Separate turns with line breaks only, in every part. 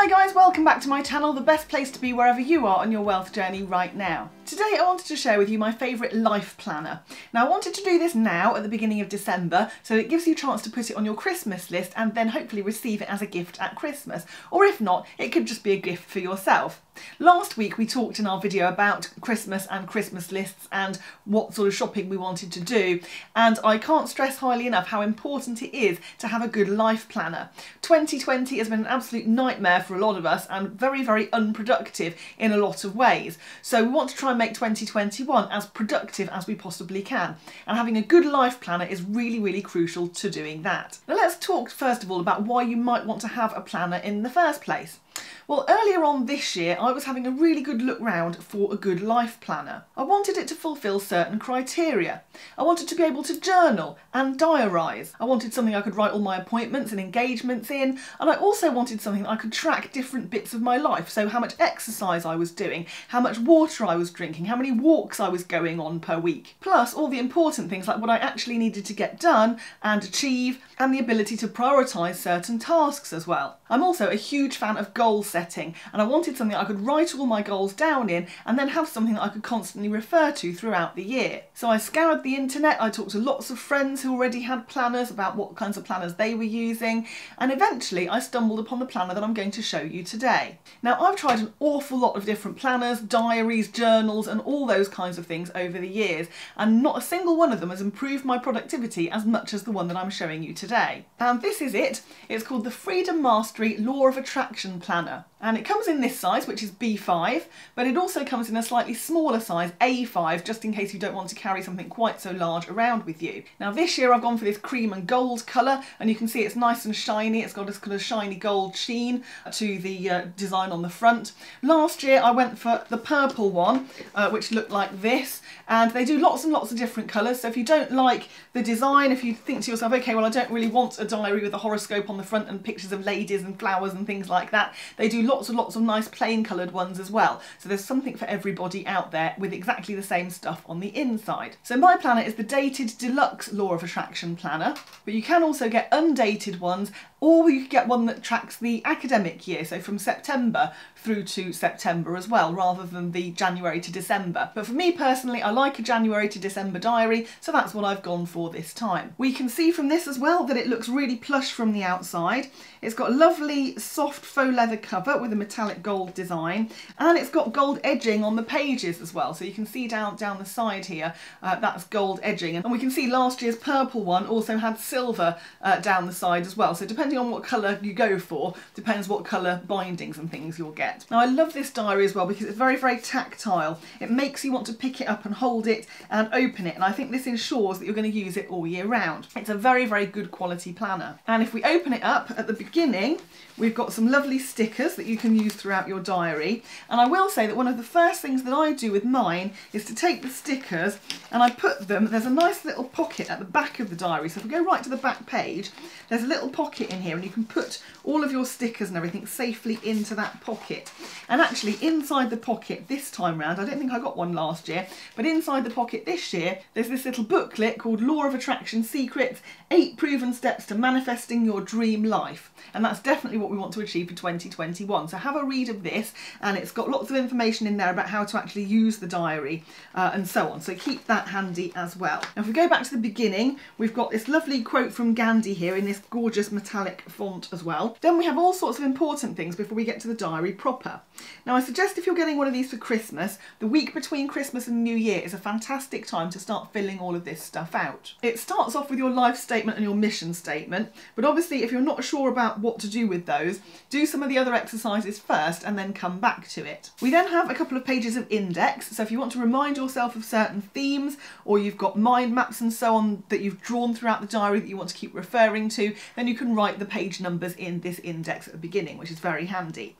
Hi guys, welcome back to my channel, the best place to be wherever you are on your wealth journey right now. Today I wanted to share with you my favourite life planner. Now I wanted to do this now at the beginning of December so it gives you a chance to put it on your Christmas list and then hopefully receive it as a gift at Christmas. Or if not, it could just be a gift for yourself. Last week we talked in our video about Christmas and Christmas lists and what sort of shopping we wanted to do, and I can't stress highly enough how important it is to have a good life planner. 2020 has been an absolute nightmare for a lot of us and very, very unproductive in a lot of ways. So we want to try and make 2021 as productive as we possibly can, and having a good life planner is really, really crucial to doing that. Now let's talk first of all about why you might want to have a planner in the first place. Well, earlier on this year I was having a really good look round for a good life planner. I wanted it to fulfil certain criteria. I wanted to be able to journal and diarise. I wanted something I could write all my appointments and engagements in, and I also wanted something that I could track different bits of my life, so how much exercise I was doing, how much water I was drinking, how many walks I was going on per week. Plus all the important things like what I actually needed to get done and achieve, and the ability to prioritise certain tasks as well. I'm also a huge fan of goal setting, and I wanted something I could write all my goals down in and then have something that I could constantly refer to throughout the year. So I scoured the internet, I talked to lots of friends who already had planners about what kinds of planners they were using, and eventually I stumbled upon the planner that I'm going to show you today. Now I've tried an awful lot of different planners, diaries, journals and all those kinds of things over the years, and not a single one of them has improved my productivity as much as the one that I'm showing you today. And this is it. It's called the Freedom Mastery Law of Attraction Planner. And it comes in this size, which is B5, but it also comes in a slightly smaller size, A5, just in case you don't want to carry something quite so large around with you. Now this year I've gone for this cream and gold colour, and you can see it's nice and shiny. It's got this kind of shiny gold sheen to the design on the front. Last year I went for the purple one, which looked like this, and they do lots and lots of different colours, so if you don't like the design, if you think to yourself, okay, well I don't really want a diary with a horoscope on the front and pictures of ladies and flowers and things like that, they do lots and lots of nice plain coloured ones as well. So there's something for everybody out there with exactly the same stuff on the inside. So my planner is the dated deluxe Law of Attraction planner, but you can also get undated ones, or you could get one that tracks the academic year, so from September through to September as well, rather than the January to December. But for me personally, I like a January to December diary, so that's what I've gone for this time. We can see from this as well that it looks really plush from the outside. It's got a lovely soft faux leather cover with a metallic gold design, and it's got gold edging on the pages as well, so you can see down the side here, that's gold edging, and we can see last year's purple one also had silver down the side as well, so depending on what colour you go for, depends what colour bindings and things you'll get. Now I love this diary as well because it's very, very tactile. It makes you want to pick it up and hold it and open it, and I think this ensures that you're going to use it all year round. It's a very, very good quality planner. And if we open it up at the beginning, we've got some lovely stickers that you can use throughout your diary, and I will say that one of the first things that I do with mine is to take the stickers and I put them, there's a nice little pocket at the back of the diary, so if we go right to the back page, there's a little pocket in here and you can put all of your stickers and everything safely into that pocket. And actually inside the pocket this time round, I don't think I got one last year, but inside the pocket this year there's this little booklet called Law of Attraction Secrets, 8 Proven Steps to Manifesting Your Dream Life, and that's definitely what we want to achieve for 2021. So have a read of this, and it's got lots of information in there about how to actually use the diary and so on, so keep that handy as well. Now if we go back to the beginning, we've got this lovely quote from Gandhi here in this gorgeous metallic font as well. Then we have all sorts of important things before we get to the diary proper. Now I suggest if you're getting one of these for Christmas, the week between Christmas and New Year is a fantastic time to start filling all of this stuff out. It starts off with your life statement and your mission statement, but obviously if you're not sure about what to do with those, do some of the other exercises first and then come back to it. We then have a couple of pages of index, so if you want to remind yourself of certain themes, or you've got mind maps and so on that you've drawn throughout the diary that you want to keep referring to, then you can write the page numbers in this index at the beginning, which is very handy.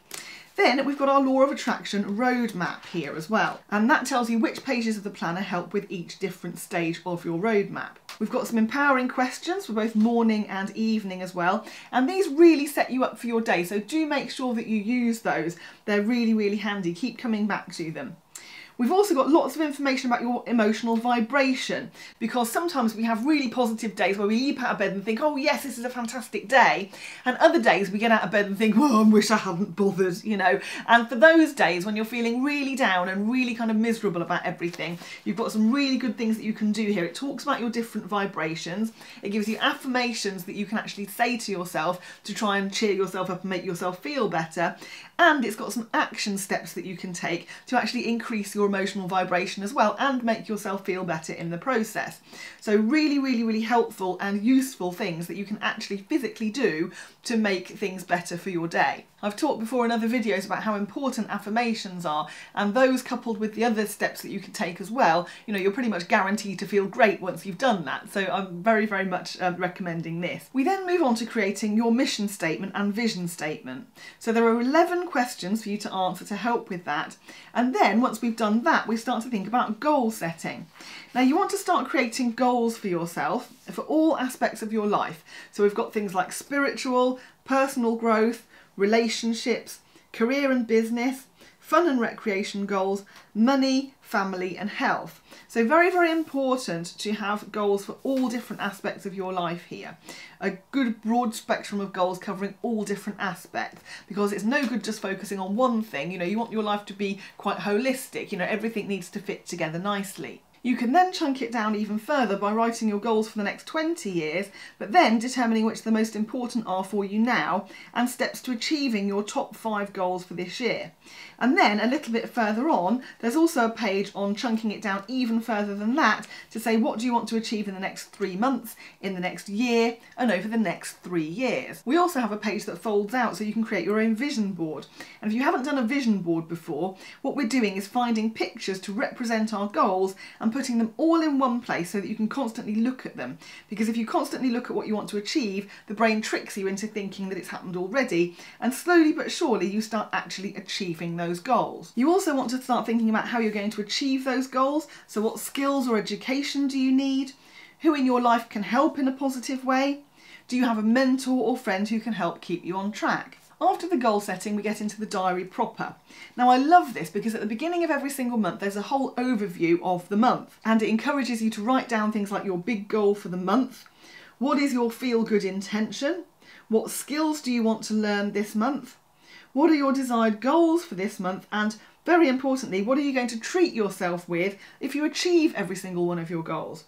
Then we've got our Law of Attraction roadmap here as well, and that tells you which pages of the planner help with each different stage of your roadmap. We've got some empowering questions for both morning and evening as well, and these really set you up for your day, so do make sure that you use those. They're really, really handy. Keep coming back to them. We've also got lots of information about your emotional vibration, because sometimes we have really positive days where we leap out of bed and think, oh yes, this is a fantastic day, and other days we get out of bed and think, oh, I wish I hadn't bothered, you know. And for those days when you're feeling really down and really kind of miserable about everything, you've got some really good things that you can do here. It talks about your different vibrations. It gives you affirmations that you can actually say to yourself to try and cheer yourself up and make yourself feel better. And it's got some action steps that you can take to actually increase your emotional vibration as well and make yourself feel better in the process. So really, really, really helpful and useful things that you can actually physically do to make things better for your day. I've talked before in other videos about how important affirmations are, and those coupled with the other steps that you can take as well, you know, you're pretty much guaranteed to feel great once you've done that. So I'm very, very much recommending this. We then move on to creating your mission statement and vision statement. So there are 11 questions for you to answer to help with that. And then once we've done that, we start to think about goal setting. Now you want to start creating goals for yourself for all aspects of your life. So we've got things like spiritual, personal growth, relationships, career and business, fun and recreation goals, money, family and health. So very, very important to have goals for all different aspects of your life here. A good broad spectrum of goals covering all different aspects, because it's no good just focusing on one thing. You know, you want your life to be quite holistic. You know, everything needs to fit together nicely. You can then chunk it down even further by writing your goals for the next 20 years, but then determining which the most important are for you now and steps to achieving your top 5 goals for this year. And then a little bit further on, there's also a page on chunking it down even further than that to say what do you want to achieve in the next 3 months, in the next year, and over the next 3 years. We also have a page that folds out so you can create your own vision board. And if you haven't done a vision board before, what we're doing is finding pictures to represent our goals and putting them all in one place so that you can constantly look at them. Because if you constantly look at what you want to achieve, the brain tricks you into thinking that it's happened already, and slowly but surely you start actually achieving those goals. You also want to start thinking about how you're going to achieve those goals. So what skills or education do you need? Who in your life can help in a positive way? Do you have a mentor or friend who can help keep you on track? After the goal setting, we get into the diary proper. Now I love this because at the beginning of every single month there's a whole overview of the month, and it encourages you to write down things like your big goal for the month. What is your feel-good intention? What skills do you want to learn this month? What are your desired goals for this month? And very importantly, what are you going to treat yourself with if you achieve every single one of your goals?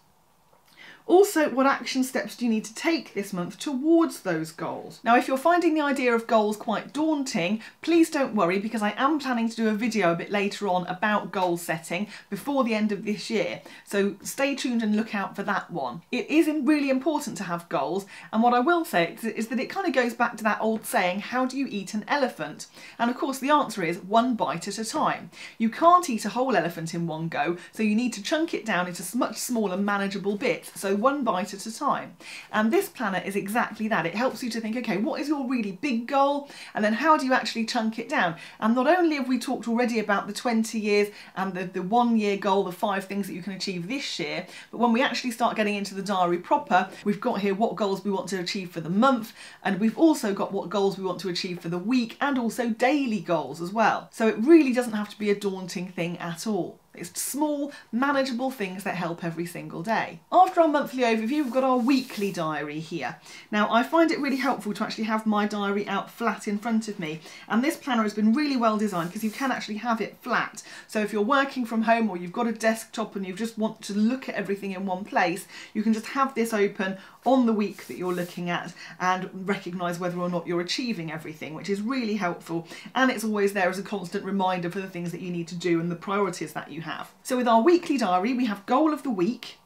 Also, what action steps do you need to take this month towards those goals? Now, if you're finding the idea of goals quite daunting, please don't worry, because I am planning to do a video a bit later on about goal setting before the end of this year. So stay tuned and look out for that one. It is really important to have goals, and what I will say is that it kind of goes back to that old saying, how do you eat an elephant? And of course the answer is one bite at a time. You can't eat a whole elephant in one go, so you need to chunk it down into much smaller manageable bits. So one bite at a time. And this planner is exactly that. It helps you to think, okay, what is your really big goal? And then how do you actually chunk it down? And not only have we talked already about the 20 years and the 1 year goal, the 5 things that you can achieve this year, but when we actually start getting into the diary proper, we've got here what goals we want to achieve for the month, and we've also got what goals we want to achieve for the week, and also daily goals as well. So it really doesn't have to be a daunting thing at all. It's small, manageable things that help every single day. After our monthly overview, we've got our weekly diary here. Now, I find it really helpful to actually have my diary out flat in front of me. And this planner has been really well designed because you can actually have it flat. So if you're working from home or you've got a desktop and you just want to look at everything in one place, you can just have this open on the week that you're looking at and recognise whether or not you're achieving everything, which is really helpful. And it's always there as a constant reminder for the things that you need to do and the priorities that you have. So with our weekly diary, we have goal of the week,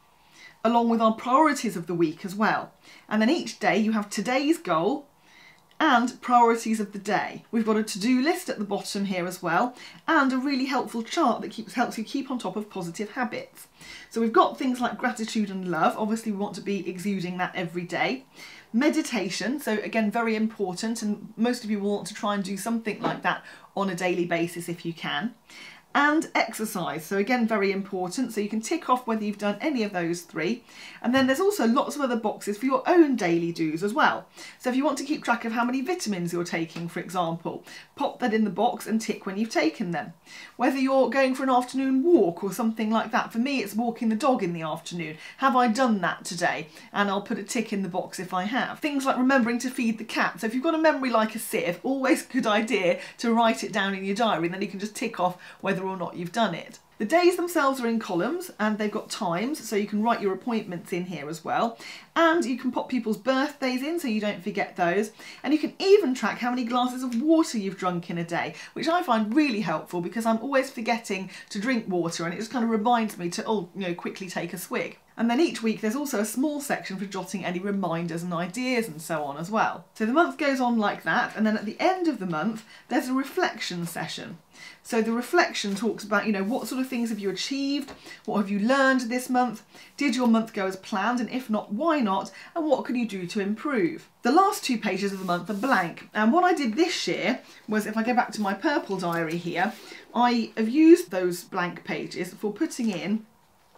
along with our priorities of the week as well. And then each day you have today's goal and priorities of the day. We've got a to-do list at the bottom here as well, and a really helpful chart that helps you keep on top of positive habits. So we've got things like gratitude and love. Obviously we want to be exuding that every day. Meditation, so again, very important, and most of you will want to try and do something like that on a daily basis if you can. and exercise. So again, very important. So you can tick off whether you've done any of those 3. And then there's also lots of other boxes for your own daily do's as well. So if you want to keep track of how many vitamins you're taking, for example, pop that in the box and tick when you've taken them. Whether you're going for an afternoon walk or something like that. For me, it's walking the dog in the afternoon. Have I done that today? And I'll put a tick in the box if I have. Things like remembering to feed the cat. So if you've got a memory like a sieve, always a good idea to write it down in your diary, and then you can just tick off whether or not you've done it. The days themselves are in columns and they've got times, so you can write your appointments in here as well. And you can pop people's birthdays in so you don't forget those. And you can even track how many glasses of water you've drunk in a day, which I find really helpful because I'm always forgetting to drink water, and it just kind of reminds me to, quickly take a swig. And then each week there's also a small section for jotting any reminders and ideas and so on as well. So the month goes on like that, and then at the end of the month there's a reflection session. So the reflection talks about, what sort of things have you achieved? What have you learned this month? Did your month go as planned? And if not, why not? And what can you do to improve? The last 2 pages of the month are blank. And what I did this year was, if I go back to my purple diary here, I have used those blank pages for putting in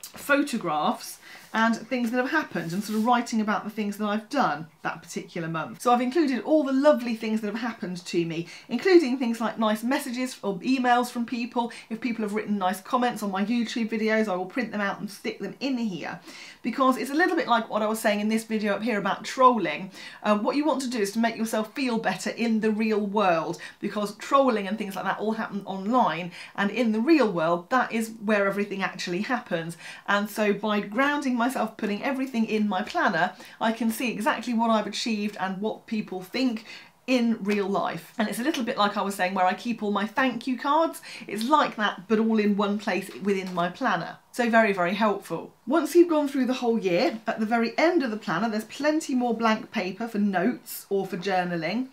photographs and things that have happened, and sort of writing about the things that I've done that particular month. So I've included all the lovely things that have happened to me, including things like nice messages or emails from people. If people have written nice comments on my YouTube videos, I will print them out and stick them in here, because it's a little bit like what I was saying in this video up here about trolling. What you want to do is to make yourself feel better in the real world, because trolling and things like that all happen online, and in the real world that is where everything actually happens. And so by grounding myself, putting everything in my planner, I can see exactly what I've achieved and what people think in real life. And it's a little bit like I was saying where I keep all my thank you cards. It's like that, but all in one place within my planner. So very, very helpful. Once you've gone through the whole year, at the very end of the planner, there's plenty more blank paper for notes or for journaling.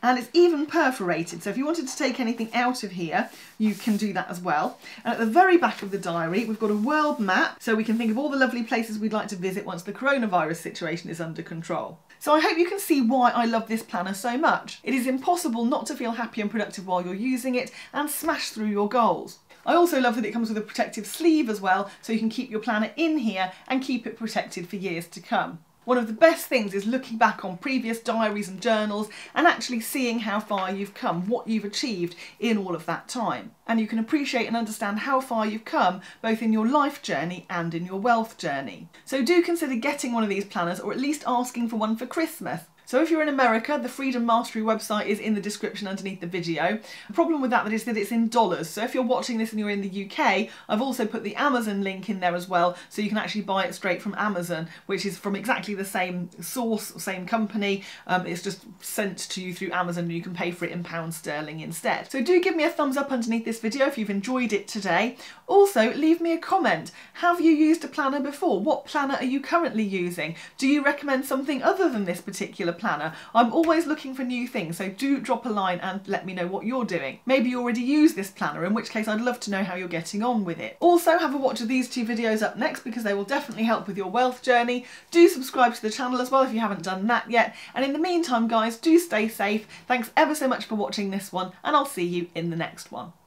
And it's even perforated, so if you wanted to take anything out of here, you can do that as well. And at the very back of the diary, we've got a world map, so we can think of all the lovely places we'd like to visit once the coronavirus situation is under control. So I hope you can see why I love this planner so much. It is impossible not to feel happy and productive while you're using it and smash through your goals. I also love that it comes with a protective sleeve as well, so you can keep your planner in here and keep it protected for years to come. One of the best things is looking back on previous diaries and journals and actually seeing how far you've come, what you've achieved in all of that time. And you can appreciate and understand how far you've come both in your life journey and in your wealth journey. So do consider getting one of these planners, or at least asking for one for Christmas. So if you're in America, the Freedom Mastery website is in the description underneath the video. The problem with that is that it's in dollars. So if you're watching this and you're in the UK, I've also put the Amazon link in there as well, so you can actually buy it straight from Amazon, which is from exactly the same source, same company. It's just sent to you through Amazon, and you can pay for it in pounds sterling instead. So do give me a thumbs up underneath this video if you've enjoyed it today. Also, leave me a comment. Have you used a planner before? What planner are you currently using? Do you recommend something other than this particular planner? I'm always looking for new things, so do drop a line and let me know what you're doing. Maybe you already use this planner, in which case I'd love to know how you're getting on with it. Also, have a watch of these 2 videos up next, because they will definitely help with your wealth journey. Do subscribe to the channel as well if you haven't done that yet. And in the meantime, guys, do stay safe. Thanks ever so much for watching this one, and I'll see you in the next one.